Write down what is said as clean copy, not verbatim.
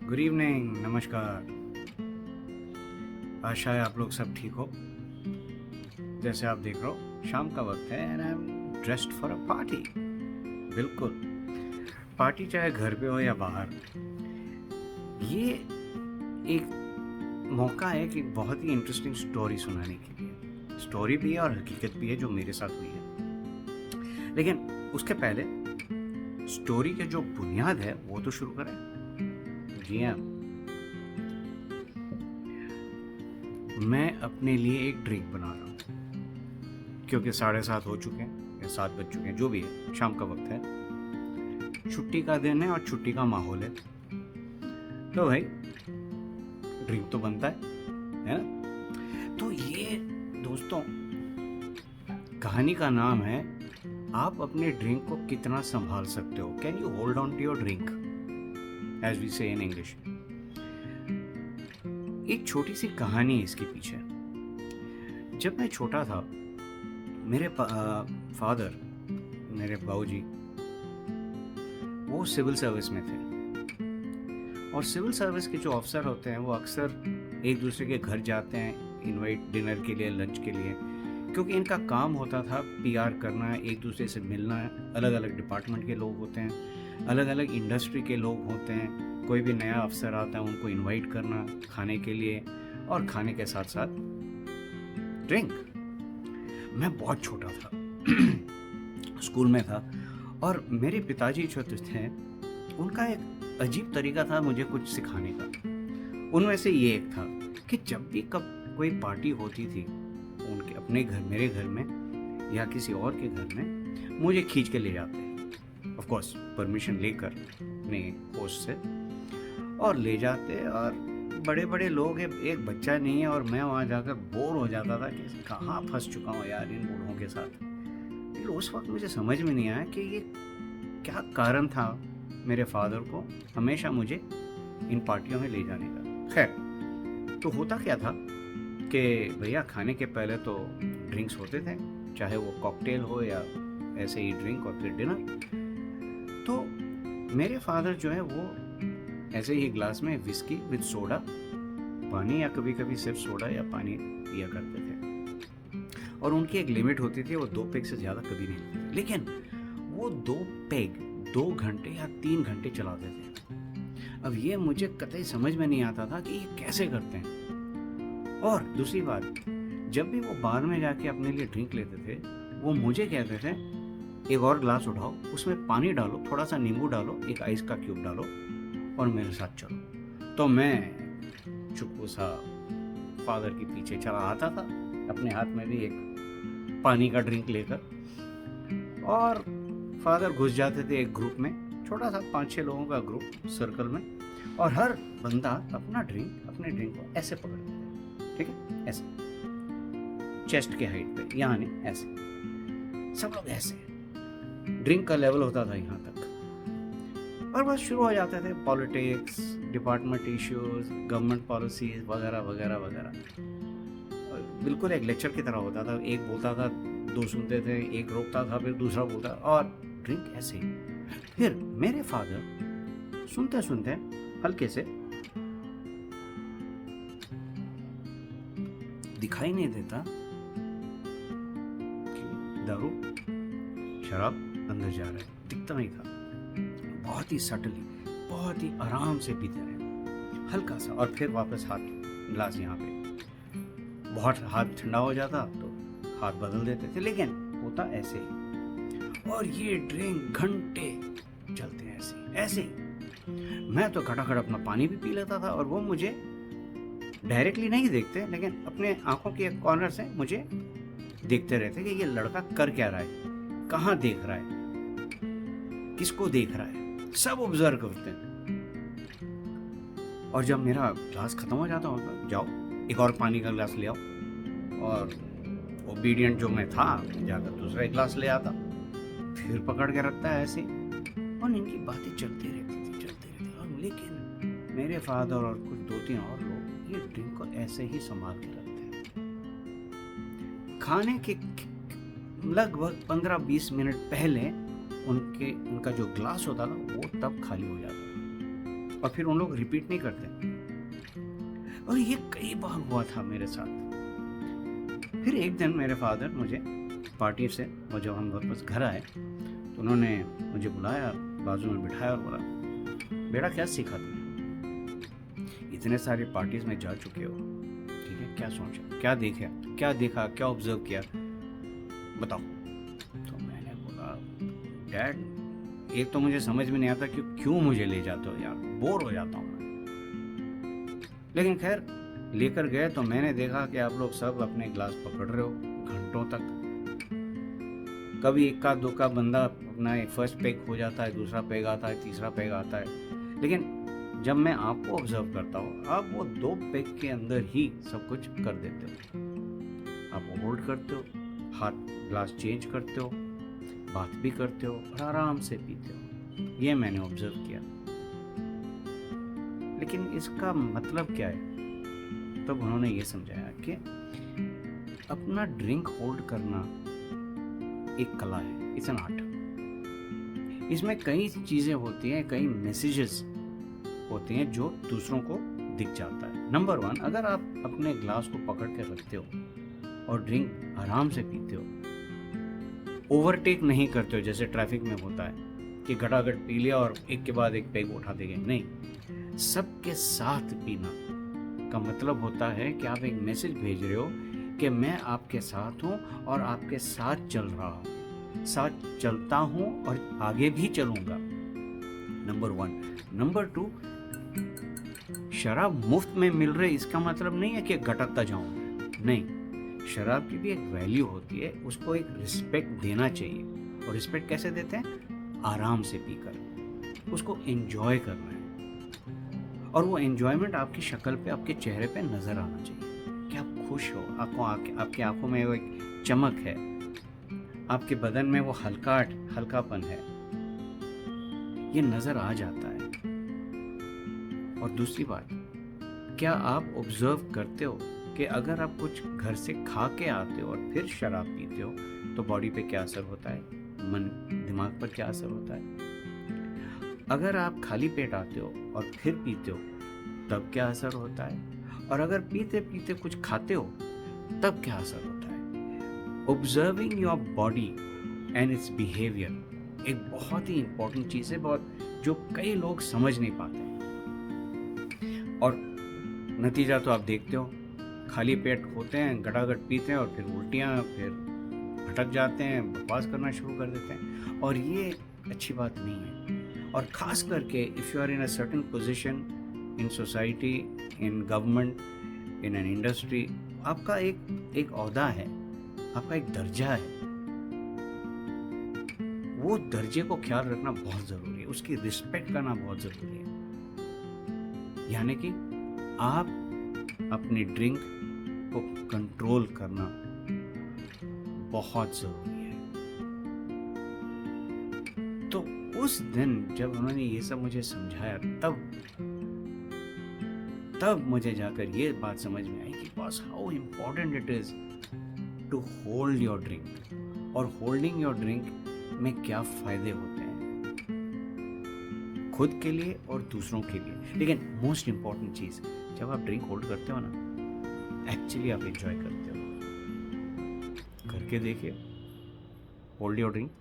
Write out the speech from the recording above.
Good evening, नमस्कार। आशा है आप लोग सब ठीक हो। जैसे आप देख रहे हो शाम का वक्त है and I am dressed for a party. बिल्कुल, पार्टी चाहे घर पे हो या बाहर। ये एक मौका है कि बहुत ही इंटरेस्टिंग स्टोरी सुनाने के लिए। स्टोरी भी है और हकीकत भी है जो मेरे साथ हुई है। लेकिन उसके पहले स्टोरी के जो बुनियाद है वो तो शुरू करें। जी हाँ, मैं अपने लिए एक ड्रिंक बना रहा हूँ क्योंकि 7:30 हो चुके हैं या 7 बज चुके हैं, जो भी है, शाम का वक्त है, छुट्टी का दिन है और छुट्टी का माहौल है। तो भाई ड्रिंक तो बनता है ना। तो ये दोस्तों, कहानी का नाम है आप अपने ड्रिंक को कितना संभाल सकते हो। Can you hold on to your drink, as we say in English. एक छोटी सी कहानी है इसके पीछे। जब मैं छोटा था, मेरे फादर, मेरे बाबूजी, वो सिविल सर्विस में थे। और सिविल सर्विस के जो अफसर होते हैं वो अक्सर एक दूसरे के घर जाते हैं इनवाइट डिनर के लिए, लंच के लिए, क्योंकि इनका काम होता था पीआर करना, एक दूसरे से मिलना। अलग अलग डिपार्टमेंट के लोग होते हैं, अलग अलग इंडस्ट्री के लोग होते हैं। कोई भी नया अफसर आता है उनको इनवाइट करना खाने के लिए, और खाने के साथ साथ ड्रिंक। मैं बहुत छोटा था स्कूल में था, और मेरे पिताजी जो थे उनका एक अजीब तरीका था मुझे कुछ सिखाने का। उनमें से ये एक था कि जब भी कब कोई पार्टी होती थी उनके अपने घर, मेरे घर में या किसी और के घर में, मुझे खींच के ले जाते, ऑफ कोर्स परमिशन लेकर अपने होस्ट से, और ले जाते। और बड़े बड़े लोग हैं, एक बच्चा नहीं है, और मैं वहाँ जाकर बोर हो जाता था कि कहाँ फंस चुका हूँ यार इन बूढ़ों के साथ। फिर उस वक्त मुझे समझ में नहीं आया कि ये क्या कारण था मेरे फादर को हमेशा मुझे इन पार्टियों में ले जाने का। खैर, तो होता क्या था कि भैया खाने के पहले तो ड्रिंक्स होते थे, चाहे वो कॉकटेल हो या ऐसे ही ड्रिंक, और फिर डिनर। तो मेरे फादर जो है वो ऐसे ही ग्लास में विस्की विद सोडा, पानी, या कभी कभी सिर्फ सोडा या पानी पिया करते थे। और उनकी एक लिमिट होती थी, वो 2 पेग से ज़्यादा कभी नहीं लेते थे। लेकिन वो 2 पेग 2 घंटे या 3 घंटे चलाते थे। अब ये मुझे कतई समझ में नहीं आता था कि ये कैसे करते हैं। और दूसरी बात, जब भी वो बार में जाके अपने लिए ड्रिंक लेते थे, वो मुझे कहते थे एक और ग्लास उठाओ, उसमें पानी डालो, थोड़ा सा नींबू डालो, एक आइस का क्यूब डालो और मेरे साथ चलो। तो मैं चुप्पू सा फादर के पीछे चला आता था, अपने हाथ में भी एक पानी का ड्रिंक लेकर। और फादर घुस जाते थे एक ग्रुप में, छोटा सा 5-6 लोगों का ग्रुप सर्कल में, और हर बंदा अपने ड्रिंक को ऐसे पकड़ते थे, ठीक है, ऐसे चेस्ट के हाइट पे, यहाँ नहीं, ऐसे सब लोग ऐसे। ड्रिंक का लेवल होता था यहाँ तक, और बस शुरू हो जाते थे politics, department issues, government policies वगैरह वगैरह वगैरह। बिल्कुल एक लेक्चर की तरह होता था। एक बोलता था, 2 सुनते थे, एक रोकता था, फिर दूसरा बोलता, और ड्रिंक ऐसे ही। फिर मेरे फादर सुनते सुनते हल्के से, दिखाई नहीं देता कि दारू शराब अंदर जा रहा है, दिखता नहीं था। बहुत ही सटली, बहुत ही आराम से पीते रहे, हल्का सा, और फिर वापस हाथ ग्लास यहाँ पे। बहुत हाथ ठंडा हो जाता तो हाथ बदल देते थे, लेकिन होता ऐसे ही। और ये ड्रिंक घंटे चलते हैं ऐसे ऐसे ही। मैं तो खटाखट अपना पानी भी पी लेता था, और वो मुझे डायरेक्टली नहीं देखते, लेकिन अपने आंखों के एक कॉर्नर से मुझे देखते रहते कि ये लड़का कर क्या रहा है, कहाँ देख रहा है, किसको देख रहा है, सब ऑब्जर्व करते हैं। और जब मेरा ग्लास खत्म हो जाता होता, जाओ एक और पानी का ग्लास ले आओ, और ओबीडियंट जो मैं था जाकर दूसरा एक ग्लास ले आता, फिर पकड़ के रखता है ऐसे। और इनकी बातें चलती रहती थी। और लेकिन मेरे फादर और कुछ 2-3 और लोग ये ड्रिंक को ऐसे ही संभाल के रखते हैं। खाने के लगभग 15-20 मिनट पहले उनका जो ग्लास होता था वो तब खाली हो जाता था। और फिर उन लोग रिपीट नहीं करते। और ये कई बार हुआ था मेरे साथ। फिर एक दिन मेरे फादर मुझे पार्टी से, और जब हम वापस घर आए तो उन्होंने मुझे बुलाया, बाजू में बिठाया और बोला, बेटा क्या सीखा तुमने? इतने सारे पार्टीज में जा चुके हो, ठीक है, क्या सोचा, क्या देखा, क्या ऑब्जर्व किया, बताओ। तो मैंने बोला, डैड एक तो मुझे समझ में नहीं आता कि क्यों मुझे ले जाते हो यार, बोर हो जाता हूँ मैं। लेकिन खैर लेकर गए तो मैंने देखा कि आप लोग सब अपने ग्लास पकड़ रहे हो घंटों तक। कभी इक्का दुक्का बंदा अपना फर्स्ट पेग हो जाता है, दूसरा पेग आता है, तीसरा पेग आता है। लेकिन जब मैं आपको ऑब्जर्व करता हूँ, आप वो 2 पेग के अंदर ही सब कुछ कर देते हो। आप होल्ड करते हो, हाथ ग्लास चेंज करते हो, बात भी करते हो और आराम से पीते हो। ये मैंने ऑब्जर्व किया। लेकिन इसका मतलब क्या है? तब उन्होंने ये समझाया कि अपना ड्रिंक होल्ड करना एक कला है, इट्स एन आर्ट। इसमें कई चीजें होती हैं, कई मैसेजेस होते हैं जो दूसरों को दिख जाता है। नंबर 1, अगर आप अपने ग्लास को पकड़ के रखते हो और ड्रिंक आराम से पीते हो, ओवरटेक नहीं करते हो जैसे ट्रैफिक में होता है कि घटाघट पी लिया और एक के बाद एक पेग उठा देंगे, नहीं, सबके साथ पीना का मतलब होता है कि आप एक मैसेज भेज रहे हो कि मैं आपके साथ हूं और आपके साथ चल रहा हूं, साथ चलता हूं और आगे भी चलूंगा। नंबर 1। नंबर 2, शराब मुफ्त में मिल रही इसका मतलब नहीं है कि घटकता जाऊं, नहीं, शराब की भी एक वैल्यू होती है, उसको एक रिस्पेक्ट देना चाहिए। और रिस्पेक्ट कैसे देते हैं? आराम से पीकर, उसको एंजॉय करना है। और वो एंजॉयमेंट आपकी शक्ल पे, आपके चेहरे पे नजर आना चाहिए कि आप खुश हो, आपकी आंखों में वो एक चमक है, आपके बदन में वो हल्कापन है, ये नजर आ जाता है। और दूसरी बात, क्या आप ऑब्जर्व करते हो कि अगर आप कुछ घर से खा के आते हो और फिर शराब पीते हो तो बॉडी पे क्या असर होता है, मन दिमाग पर क्या असर होता है? अगर आप खाली पेट आते हो और फिर पीते हो तब क्या असर होता है? और अगर पीते पीते कुछ खाते हो तब क्या असर होता है? Observing your body and it's behaviour एक बहुत ही इंपॉर्टेंट चीज है, जो कई लोग समझ नहीं पाते। और नतीजा तो आप देखते हो, खाली पेट होते हैं, गटागट पीते हैं और फिर उल्टियाँ, फिर भटक जाते हैं, बकवास करना शुरू कर देते हैं। और ये अच्छी बात नहीं है। और खास करके if you are in a certain position in society, in government, in an industry, आपका एक ओहदा है, आपका एक दर्जा है, वो दर्जे को ख्याल रखना बहुत जरूरी है, उसकी रिस्पेक्ट करना बहुत जरूरी है। यानी कि आप अपनी ड्रिंक को कंट्रोल करना बहुत जरूरी है। तो उस दिन जब उन्होंने ये सब मुझे समझाया, तब मुझे जाकर ये बात समझ में आई कि boss, how important it is to hold your drink, और होल्डिंग योर ड्रिंक में क्या फायदे होते हैं खुद के लिए और दूसरों के लिए। लेकिन मोस्ट इंपॉर्टेंट चीज, जब आप ड्रिंक होल्ड करते हो ना, एक्चुअली आप एंजॉय करते हो। करके देखिए, होल्ड योर ड्रिंक।